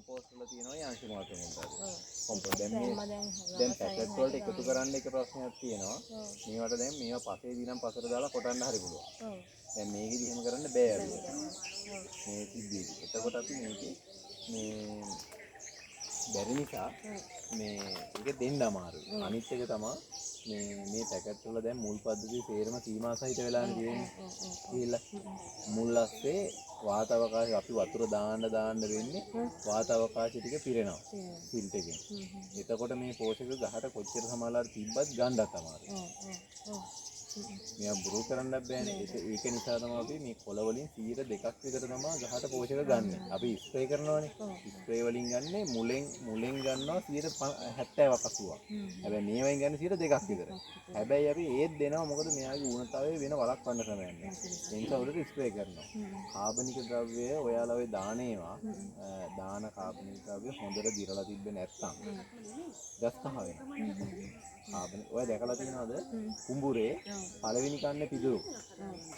Compost වල තියෙනවා යංශ මාත්‍ර මුල්තාද. කොම්පෝස්ට් දැන් පැකට් වලට එකතු කරන්න එක ප්‍රශ්නයක් තියෙනවා. මේවට දැන් මේවා පසේ දිනම් පසට දාලා කොටන්න හරි පුළුවන්. දැන් මේකෙදි එහෙම කරන්න බෑ අපි. මේ සිද්ධියේදී. එතකොට අපි මේකේ මේ බැරි නිසා මේ ඒක දෙන්න අමාරුයි. අනිත් එක තමයි මේ පැකට් වල දැන් මුල් පද්ධතිය තේරම සීමා සහිත වෙලානේ තියෙන්නේ. කියලා මුල් ඇස්සේ වාත අවකාශය අපි වතුර දාන්න වෙන්නේ වාත අවකාශය ටික පිරෙනවා. ෆිල්ට් එකෙන්. එතකොට මේ පෝෂක ගහට කොච්චර සමාලාර තිබ්බත් ගන්නත් අමාරුයි. මෙයා බුරු කරන්නත් බෑනේ. ඒක නිසා තමයි අපි මේ කොළ වලින් 102ක් විතර තමයි ගහට පෝෂක ගන්න. අපි ස්ප්‍රේ කරනවානේ. ස්ප්‍රේ වලින් ගන්නේ මුලෙන් ගන්නවා 70ක් 80ක්. හැබැයි මේ වයින් ගන්න 2ක් විතර. හැබැයි අපි ඒත් දෙනවා මොකද මෙයාගේ ඌනතාවය වෙන වළක්වන්න ක්‍රමයක් නැහැ. ඒ නිසා උඩට ස්ප්‍රේ කරනවා. කාබනික ද්‍රව්‍ය ඔයාලා ඔය දානේවා දාන කාබනික ද්‍රව්‍ය හොඳට දිරලා තිබ්බේ නැත්නම් ගස් කහ වෙනවා. ඔය දැකලා තියෙනවද කුඹුරේ පළවෙනි කන්නේ පිදුරු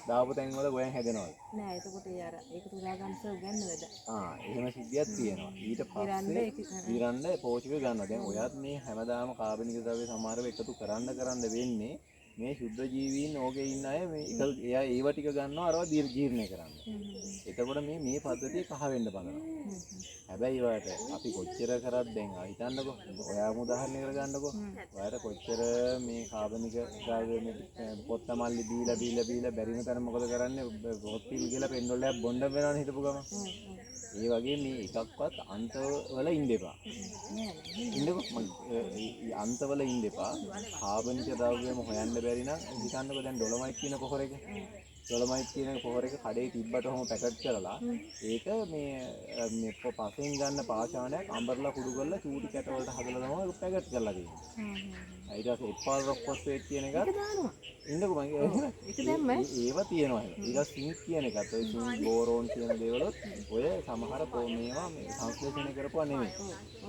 දාපු තැන් වල ගොයන් හැදෙනවද නෑ එතකොට ඒක තුලා ගන්නස උගන්නවද එහෙම සිද්ධියක් තියෙනවා ඊට පස්සේ දිරන්න පෝෂක ගන්නවා දැන් ඔයත් මේ හැමදාම කාබනික ද්‍රව්‍ය සමහරව එකතු කරන්න වෙන්නේ මේ ශුද්ධ ජීවීන් ඕකේ ඉන්න අය මේ එයා ඒව ටික ගන්නවා අරව ජීර්ණය කරන්න එතකොට මේ පද්ධතිය කහ වෙන්න බලනවා හැබැයි ඔයාලට අපි කොච්චර කරත් දැන් හිතන්නකෝ ඔයාම උදාහරණයකට ගන්නකෝ ඔයාලට කොච්චර මේ කාබනික ද්‍රව්‍ය මේ පොත්ත මල්ලි බීලා බැරිම තරම මොකද කරන්නේ පොත් පිළි කියලා පෙන්ඩොල්ලයක් බොණ්ඩ වෙනවනේ හිටපු ගම ඒ වගේ මේ එකක්වත් අන්තවල ඉන්න එපා ඉන්නකෝ අන්තවල ඉන්න එපා කාබනික ද්‍රව්‍යම හොයන්න බැරි නම් හිතන්නකෝ දැන් ඩොලොමයිට් කියන පොහොර එක ඩොලොමයිට් කියන පොහොර එක කඩේ තිබ්බට ඔහොම පැකට් කරලා ඒක මේ පසෙන් ගන්න පාෂාණයක් අඹරලා කුඩු කරලා චූටි කැට වලට හදලා තමයි පැකට් කරලා තියෙන්නේ. ඊට පස්සේ එපාල් රොක් ෆොස්ෆේට් කියන එක ඉන්නකෝ මම ඒවා තියෙනවා. ඊට සිංක් කියන එකත් ඔය සිංක් බෝරෝන් කියන දේවල් ඔය සමහර මේවා මේ සංශ්ලේෂණය කරපුවා නෙමෙයි.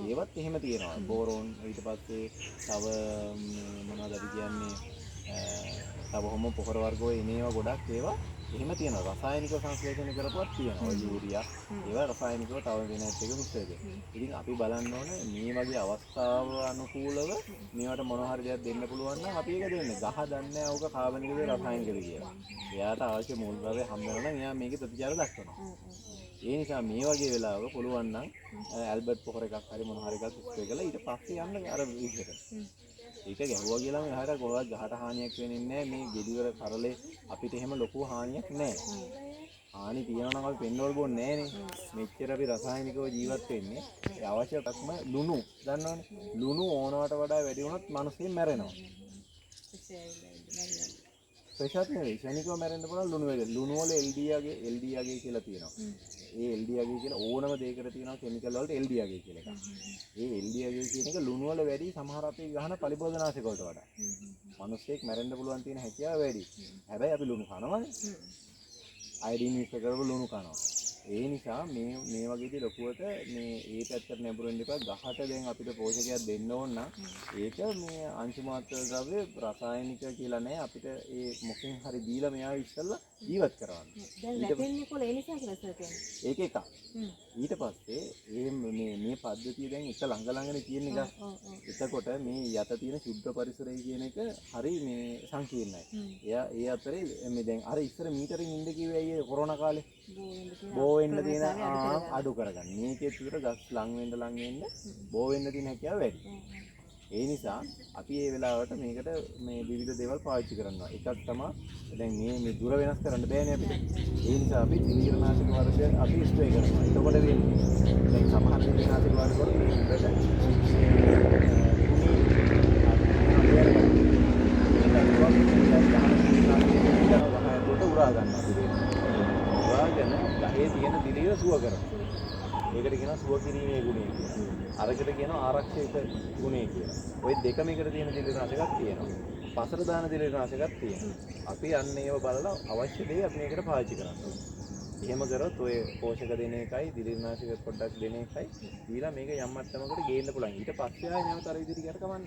ඒවත් එහෙම තියෙනවා. බෝරෝන් ඊට පස්සේ තව මොනවද අපි කියන්නේ තව හොම පොහොර වර්ග ඔය එනේවා ගොඩක් ඒවා එහෙම තියෙනවා රසායනික සංශ්ලේෂණය කරපුවත් තියෙනවා ඔය යූරියා ඒවා රසායනිකව තව වෙන එකක මිශ්‍ර වෙන්නේ. ඉතින් අපි බලන්න ඕනේ මේ වගේ අවස්ථාව අනුකූලව මේවට මොන හරි දෙයක් දෙන්න පුළුවන් නම් අපි ඒක දෙන්න. ගහ දන්නේ නැහැ ඕක කාබනිකද රසායනිකද කියලා. එයාට අවශ්‍ය මූල ද්‍රව්‍ය හම්බ වෙනවා නම් එයා මේකේ ප්‍රතිචාර දක්වනවා. ඒ නිසා මේ වගේ වෙලාවක පුළුවන් නම් ඇල්බර්ට් පොහොර එකක් හරි මොන හරි එකක් ස්ප්‍රේ කරලා ඊට පස්සේ යන්න අර විදිහට. ඒක ගැහුවා කියලා මේ හරියට කොහොමද ගහට හානියක් වෙන්නේ නැහැ මේ ගෙඩිවල කරලේ අපිට එහෙම ලොකු හානියක් නැහැ. හානි තියනවා නම් අපි පෙන්නවල බොන්නේ නැහනේ. මෙච්චර අපි රසායනිකව ජීවත් වෙන්නේ. ඒ අවශ්‍යතාවක්ම ලුණු දන්නවනේ. ලුණු ඕනවට වඩා වැඩි වුණොත් මිනිස්සු මැරෙනවා. ප්‍රෙෂර් නෙවෙයි ශනිකව මැරෙන්න පුළුවන් ලුණු වල. ලුණු වල LD අගේ කියලා තියෙනවා. ඒ LD අගේ කියලා ඕනම දෙයකට තියෙනවා කිමිකල් වලට LD අගේ කියලා එකක්. ඒ LD අගේ කියන එක ලුණු වල වැඩි සමහර අපේ ගහන පලිබෝධනාශක වලට වඩා. මිනිස්සෙක් මැරෙන්න පුළුවන් තියෙන හැකියාව වැඩි. හැබැයි අපි ලුණු කනවනේ. අයඩින් මික්ස් කරලා ලුණු කනවා. ඒ නිසා මේ වගේදී ලොකුවට මේ ඒ පැත්තට නැඹුරු වෙන්න එපා. ගහට දැන් අපිට පෝෂකයක් දෙන්න ඕන නම් ඒක මේ අංශු මාත්‍ර ද්‍රව්‍ය රසායනික කියලා නෑ අපිට ඒ මොකෙන් හරි දීලා මෙයාව ඉස්සෙල්ලා ජීවත් කරවන්න. දැන් වැටෙන්නේ කොළ ඒ නිසා කියලා සර් කියන්නේ. ඒක එකක්. ඊට පස්සේ මේ පද්ධතිය දැන් එක ළඟනේ තියෙන එක. එතකොට මේ යට තියෙන ශුද්ධ පරිසරය කියන එක හරි මේ සංකීර්ණයි. එයා ඒ අතරේ මේ දැන් අර ඉස්සර මීටරින් ඉන්න කිව්වේ අයියේ කොරෝනා කාලේ බෝ වෙන්න තියෙන අඩු කරගන්න. මේකේ විතර ගස් ලං වෙන්න බෝ වෙන්න තියෙන හැකියාව වැඩි. ඒ නිසා අපි මේ වෙලාවට මේකට මේ විවිධ දේවල් පාවිච්චි කරනවා. එකක් තමයි දැන් මේ දුර වෙනස් කරන්න බෑනේ අපිට. ඒ නිසා අපි දිලිරනාශක වර්ග අපි ස්ප්‍රේ කරනවා. එතකොට වෙන්නේ දැන් සමහර දිලිරනාශක වර්ග වල මේ උඩට උරා ගන්නවා. උරාගෙන ගහේ තියෙන දිලිර සුව කරනවා. ඒකට කියනවා සුව කිරීමේ ගුණය කියලා. අරකට කියනවා ආරක්ෂිත ගුණය කියලා. ওই දෙකම එකට තියෙන දිලිරනාශකයක් තියෙනවා. පසර දාන දිලිරනාශකයක් තියෙනවා. අපි අන්න ඒව බලලා අවශ්‍ය දේ අපි මේකට පාවිච්චි කරනවා. එහෙම කරොත් ඔය පෝෂක දෙන එකයි දිලිරනාශක පොඩ්ඩක් දෙන එකයි දීලා මේක යම් මට්ටමකට ගේන්න පුළුවන්. ඊට පස්සේ ආයෙ නැවත අර විදිහට කර කමන්න.